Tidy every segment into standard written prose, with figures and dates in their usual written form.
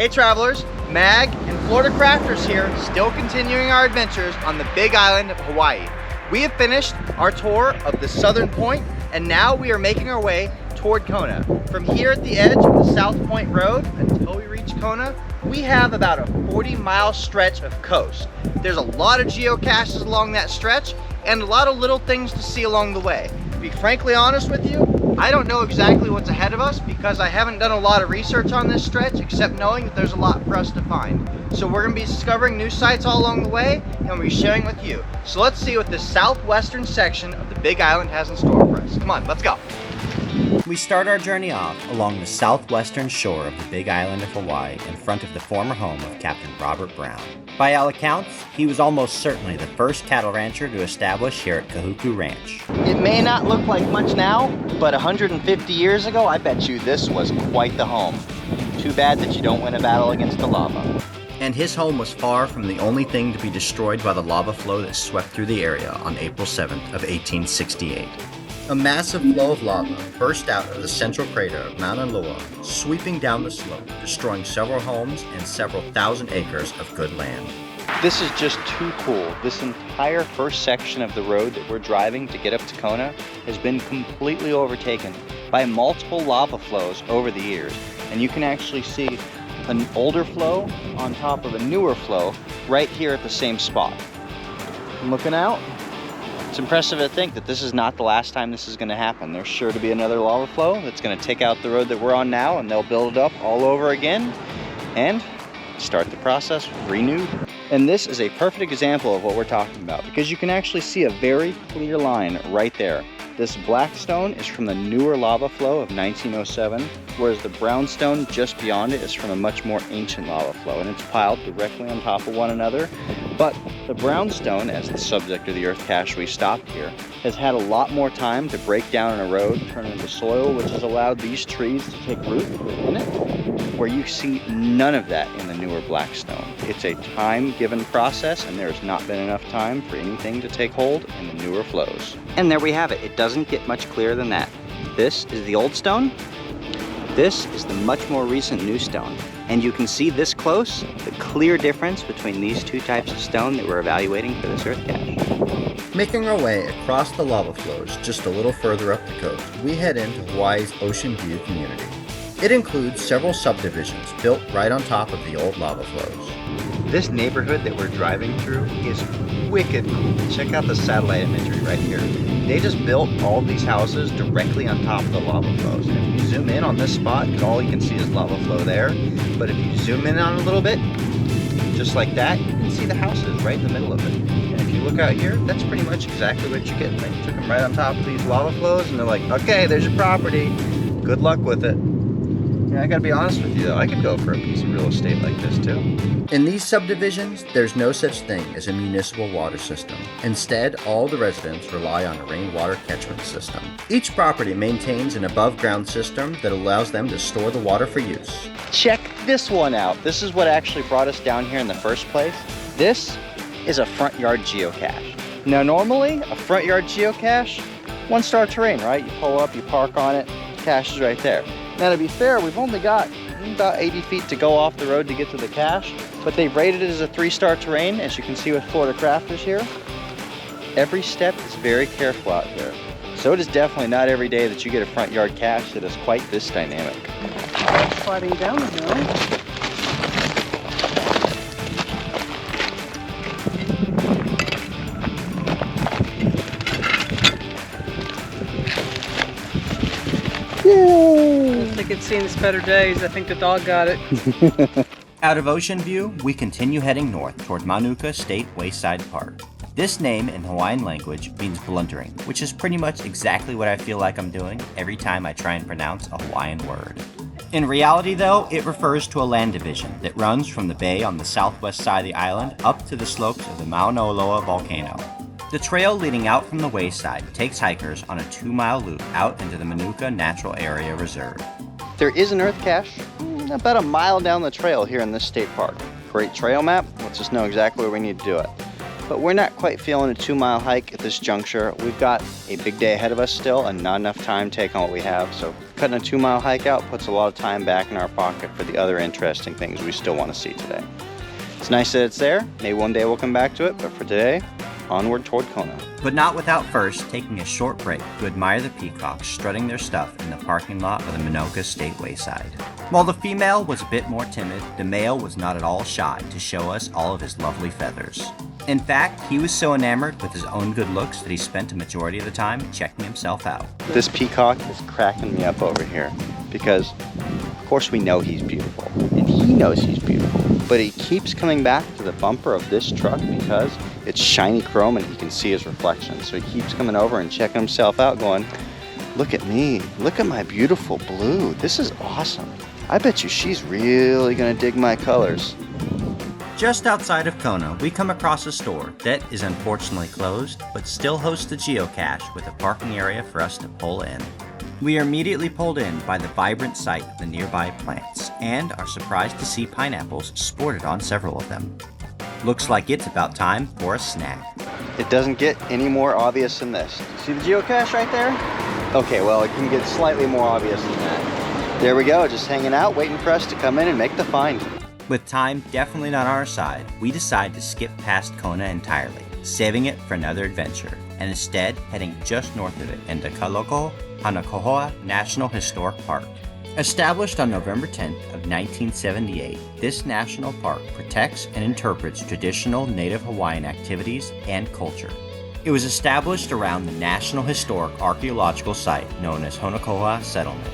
Hey travelers, Mag and Florida Crafters here, still continuing our adventures on the Big Island of Hawaii. We have finished our tour of the southern point and now we are making our way toward Kona. From here at the edge of the Southpoint Road until we reach Kona, we have about a 40-mile stretch of coast. There's a lot of geocaches along that stretch and a lot of little things to see along the way. To be frankly honest with you, I don't know exactly what's ahead of us because I haven't done a lot of research on this stretch except knowing that there's a lot for us to find. So we're going to be discovering new sites all along the way and we'll be sharing with you. So let's see what the southwestern section of the Big Island has in store for us. Come on, let's go. We start our journey off along the southwestern shore of the Big Island of Hawaii in front of the former home of Captain Robert Brown. By all accounts, he was almost certainly the first cattle rancher to establish here at Kahuku Ranch. It may not look like much now, but 150 years ago, I bet you this was quite the home. Too bad that you don't win a battle against the lava. And his home was far from the only thing to be destroyed by the lava flow that swept through the area on April 7th of 1868. A massive flow of lava burst out of the central crater of Mauna Loa, sweeping down the slope, destroying several homes and several thousand acres of good land. This is just too cool. This entire first section of the road that we're driving to get up to Kona has been completely overtaken by multiple lava flows over the years. And you can actually see an older flow on top of a newer flow right here at the same spot. I'm looking out. It's impressive to think that this is not the last time this is going to happen. There's sure to be another lava flow that's going to take out the road that we're on now, and they'll build it up all over again and start the process renewed. And this is a perfect example of what we're talking about because you can actually see a very clear line right there. This black stone is from the newer lava flow of 1907, whereas the brown stone just beyond it is from a much more ancient lava flow, and it's piled directly on top of one another. But the brown stone, as the subject of the earth cache we stopped here, has had a lot more time to break down and erode, turn into soil, which has allowed these trees to take root within it, where you see none of that in the newer black stone. It's a time-given process, and there's not been enough time for anything to take hold in the newer flows. And there we have it. It doesn't get much clearer than that. This is the old stone. This is the much more recent new stone. And you can see this close, the clear difference between these two types of stone that we're evaluating for this earth cache. Making our way across the lava flows just a little further up the coast, we head into Hawaii's Ocean View community. It includes several subdivisions built right on top of the old lava flows. This neighborhood that we're driving through is wicked cool. Check out the satellite imagery right here. They just built all of these houses directly on top of the lava flows. And if you zoom in on this spot, all you can see is lava flow there. But if you zoom in on it a little bit, just like that, you can see the houses right in the middle of it. And if you look out here, that's pretty much exactly what you get. They took them right on top of these lava flows and they're like, okay, there's your property. Good luck with it. Yeah, I gotta be honest with you though, I could go for a piece of real estate like this too. In these subdivisions, there's no such thing as a municipal water system. Instead, all the residents rely on a rainwater catchment system. Each property maintains an above-ground system that allows them to store the water for use. Check this one out. This is what actually brought us down here in the first place. This is a front yard geocache. Now normally, a front yard geocache, one-star terrain, right? You pull up, you park on it, cache is right there. Now to be fair, we've only got about 80 feet to go off the road to get to the cache, but they've rated it as a 3-star terrain, as you can see with Florida Crafters here. Every step is very careful out here. So it is definitely not every day that you get a front yard cache that is quite this dynamic. Sliding down the hill. I think it's seen its better days. I think the dog got it. Out of Ocean View, we continue heading north toward Manuka State Wayside Park. This name in Hawaiian language means blundering, which is pretty much exactly what I feel like I'm doing every time I try and pronounce a Hawaiian word. In reality though, it refers to a land division that runs from the bay on the southwest side of the island up to the slopes of the Mauna Loa volcano. The trail leading out from the wayside takes hikers on a 2-mile loop out into the Manuka Natural Area Reserve. There is an earth cache about a mile down the trail here in this state park. Great trail map lets us know exactly where we need to do it. but we're not quite feeling a 2-mile hike at this juncture. We've got a big day ahead of us still and not enough time to take on what we have. So cutting a 2-mile hike out puts a lot of time back in our pocket for the other interesting things we still want to see today. It's nice that it's there. Maybe one day we'll come back to it, but for today, onward toward Kona. But not without first taking a short break to admire the peacocks strutting their stuff in the parking lot of the Manoka State Wayside. While the female was a bit more timid, the male was not at all shy to show us all of his lovely feathers. In fact, he was so enamored with his own good looks that he spent a majority of the time checking himself out. This peacock is cracking me up over here because, of course, we know he's beautiful, and he knows he's beautiful, but he keeps coming back to the bumper of this truck because it's shiny chrome and he can see his reflection. So he keeps coming over and checking himself out going, look at me, look at my beautiful blue. This is awesome. I bet you she's really gonna dig my colors. Just outside of Kona, we come across a store that is unfortunately closed, but still hosts a geocache with a parking area for us to pull in. We are immediately pulled in by the vibrant sight of the nearby plants, and are surprised to see pineapples sported on several of them. Looks like it's about time for a snack. It doesn't get any more obvious than this. See the geocache right there? Okay, well, it can get slightly more obvious than that. There we go, just hanging out, waiting for us to come in and make the find. With time definitely not on our side, we decide to skip past Kona entirely, saving it for another adventure, and instead heading just north of it into Kaloko-Honokohau National Historic Park. Established on November 10th of 1978, this national park protects and interprets traditional Native Hawaiian activities and culture. It was established around the National Historic Archaeological Site known as Honokohau Settlement.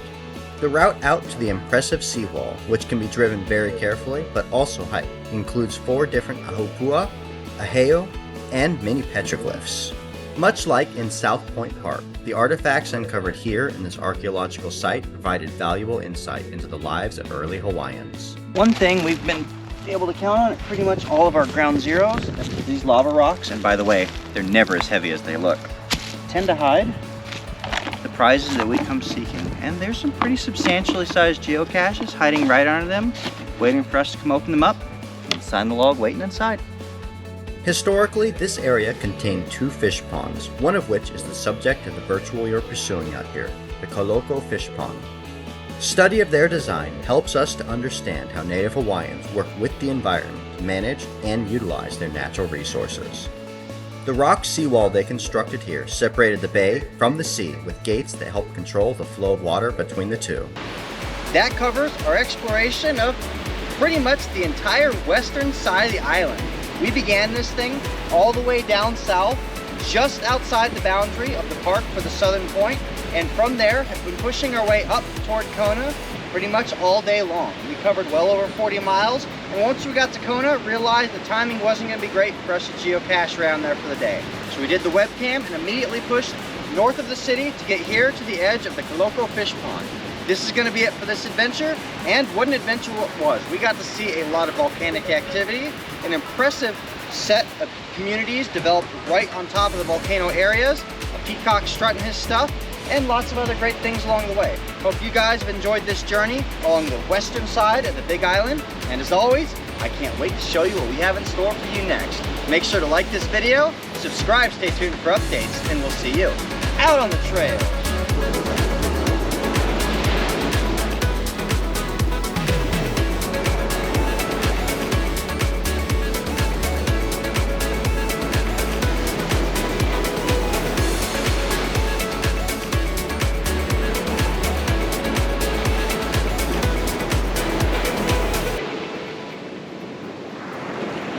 The route out to the impressive seawall, which can be driven very carefully but also hiked, includes 4 different ahupua, a heiau, and many petroglyphs. Much like in Southpoint Park, the artifacts uncovered here in this archaeological site provided valuable insight into the lives of early Hawaiians. One thing we've been able to count on at pretty much all of our ground zeros is these lava rocks, and by the way, they're never as heavy as they look, tend to hide the prizes that we come seeking. And there's some pretty substantially sized geocaches hiding right under them, waiting for us to come open them up and sign the log waiting inside. Historically, this area contained 2 fish ponds, one of which is the subject of the virtual you're pursuing out here, the Kaloko Fish Pond. Study of their design helps us to understand how Native Hawaiians work with the environment to manage and utilize their natural resources. The rock seawall they constructed here separated the bay from the sea with gates that help control the flow of water between the two. That covers our exploration of pretty much the entire western side of the island. We began this thing all the way down south, just outside the boundary of the park for the southern point, and from there have been pushing our way up toward Kona pretty much all day long. We covered well over 40 miles, and once we got to Kona, realized the timing wasn't going to be great for us to geocache around there for the day. So we did the webcam and immediately pushed north of the city to get here to the edge of the Kaloko Fish Pond. This is going to be it for this adventure, and what an adventure it was. We got to see a lot of volcanic activity, an impressive set of communities developed right on top of the volcano areas, a peacock strutting his stuff, and lots of other great things along the way. Hope you guys have enjoyed this journey along the western side of the Big Island, and as always, I can't wait to show you what we have in store for you next. Make sure to like this video, subscribe, stay tuned for updates, and we'll see you out on the trail.